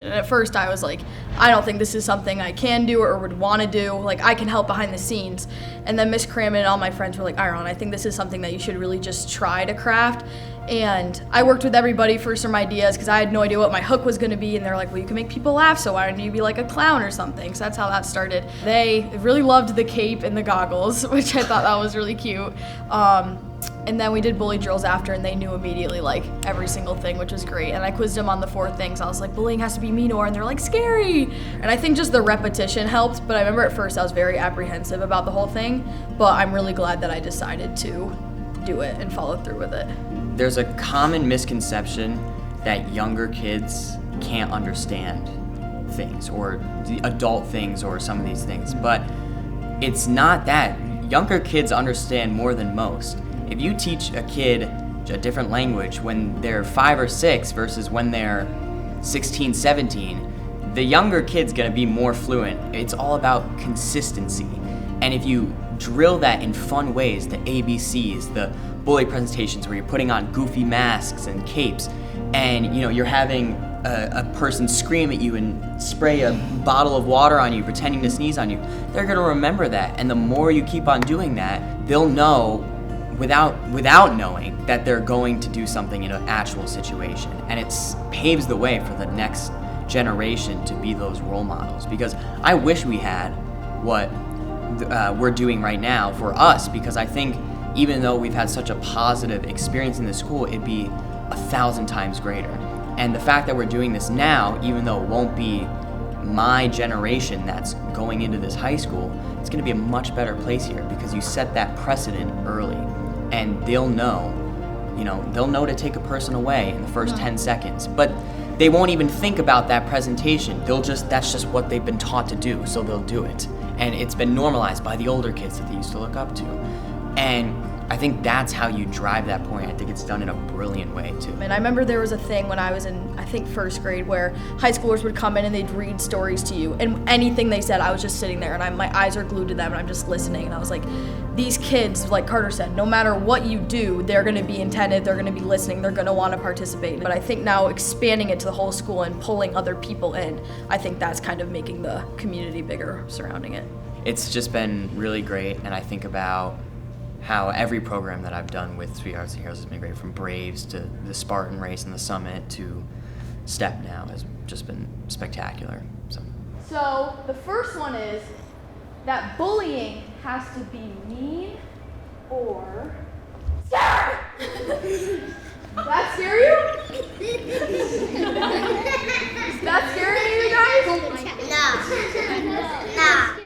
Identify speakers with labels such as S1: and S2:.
S1: And at first I was like, I don't think this is something I can do or would want to do. Like, I can help behind the scenes. And then Miss Crammon and all my friends were like, Iron, I think this is something that you should really just try to craft. And I worked with everybody for some ideas because I had no idea what my hook was going to be. And they're like, well, you can make people laugh, so why don't you be like a clown or something? So that's how that started. They really loved the cape and the goggles, which I thought that was really cute. And then we did bully drills after, and they knew immediately like every single thing, which was great. And I quizzed them on the 4 things. I was like, bullying has to be mean, or, and they're like, scary. And I think just the repetition helped, but I remember at first I was very apprehensive about the whole thing, but I'm really glad that I decided to do it and follow through with it.
S2: There's a common misconception that younger kids can't understand things, or the adult things, or some of these things, but it's not that. Younger kids understand more than most. If you teach a kid a different language when they're 5 or 6 versus when they're 16, 17, the younger kid's gonna be more fluent. It's all about consistency. And if you drill that in fun ways, the ABCs, the bully presentations where you're putting on goofy masks and capes, and you're having a person scream at you and spray a bottle of water on you, pretending to sneeze on you, they're gonna remember that. And the more you keep on doing that, they'll know without knowing that they're going to do something in an actual situation. And it paves the way for the next generation to be those role models. Because I wish we had what we're doing right now for us, because I think even though we've had such a positive experience in the school, it'd be 1,000 times greater. And the fact that we're doing this now, even though it won't be my generation that's going into this high school, it's gonna be a much better place here because you set that precedent early. And they'll know to take a person away in the first 10 seconds. But they won't even think about that presentation. That's just what they've been taught to do, so they'll do it. And it's been normalized by the older kids that they used to look up to. And I think that's how you drive that point. I think it's done in a brilliant way, too.
S1: And I remember there was a thing when I was in, I think, 1st grade where high schoolers would come in and they'd read stories to you. And anything they said, I was just sitting there and my eyes are glued to them and I'm just listening. And I was like, these kids, like Carter said, no matter what you do, they're going to be attentive, they're going to be listening, they're going to want to participate. But I think now expanding it to the whole school and pulling other people in, I think that's kind of making the community bigger surrounding it.
S2: It's just been really great, and I think about how every program that I've done with Sweet Hearts and Heroes has been great, from Braves to the Spartan Race and the Summit to Step Now, has just been spectacular.
S1: So the first one is that bullying has to be mean or scary. That scare you? Does that scare you guys?
S3: No.